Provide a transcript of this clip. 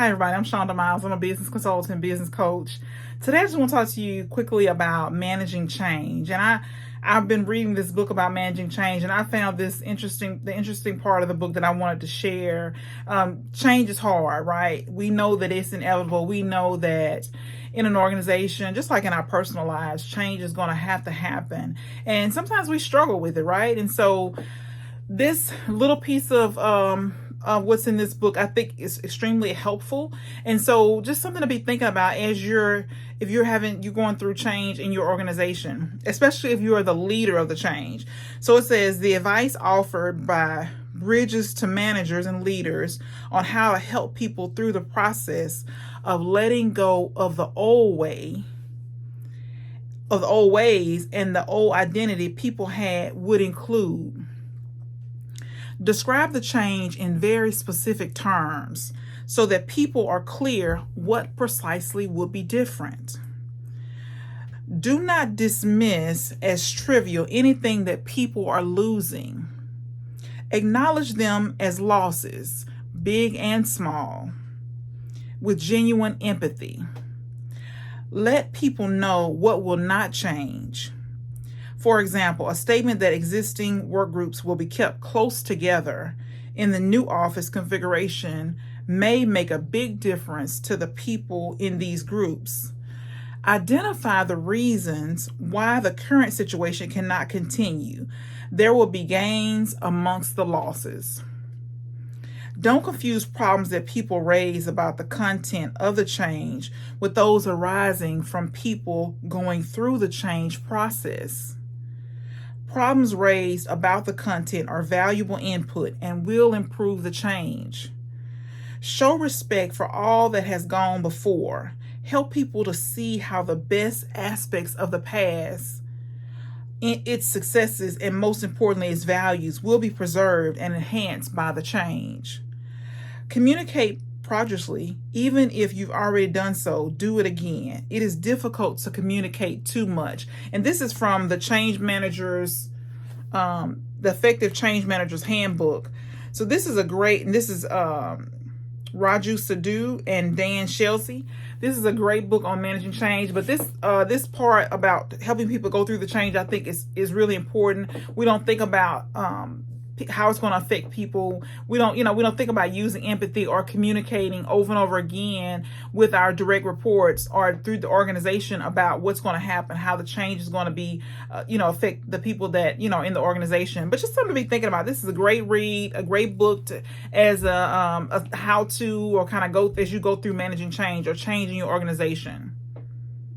Hi, everybody. I'm Shonda Miles. I'm a business consultant, business coach. Today, I just want to talk to you quickly about managing change. And I've been reading this book about managing change, and I found the interesting part of the book that I wanted to share. Change is hard, right? We know that it's inevitable. We know that in an organization, just like in our personal lives, change is going to happen. And sometimes we struggle with it, right? And so this little piece of what's in this book, I think, is extremely helpful. And so just something to be thinking about as you're going through change in your organization, especially if you are the leader of the change. So it says the advice offered by bridges to managers and leaders on how to help people through the process of letting go of the old ways and the old identity people had would include: describe the change in very specific terms so that people are clear what precisely would be different. Do not dismiss as trivial anything that people are losing. Acknowledge them as losses, big and small, with genuine empathy. Let people know what will not change. For example, a statement that existing work groups will be kept close together in the new office configuration may make a big difference to the people in these groups. Identify the reasons why the current situation cannot continue. There will be gains amongst the losses. Don't confuse problems that people raise about the content of the change with those arising from people going through the change process. Problems raised about the content are valuable input and will improve the change. Show respect for all that has gone before. Help people to see how the best aspects of the past, its successes, and most importantly, its values will be preserved and enhanced by the change. Communicate prodigiously. Even if you've already done so, do it again. It is difficult to communicate too much. And this is from the the Effective Change Manager's Handbook. So this is Raju Sadhu and Dan Shelsey. This is a great book on managing change, but this part about helping people go through the change, I think, is really important. We don't think about how it's going to affect people. We don't think about using empathy or communicating over and over again with our direct reports or through the organization about what's going to happen, how the change is going to be, affect the people that, in the organization. But just something to be thinking about. This is a great read, a great book as a how to, or kind of go as you go through managing change or changing your organization.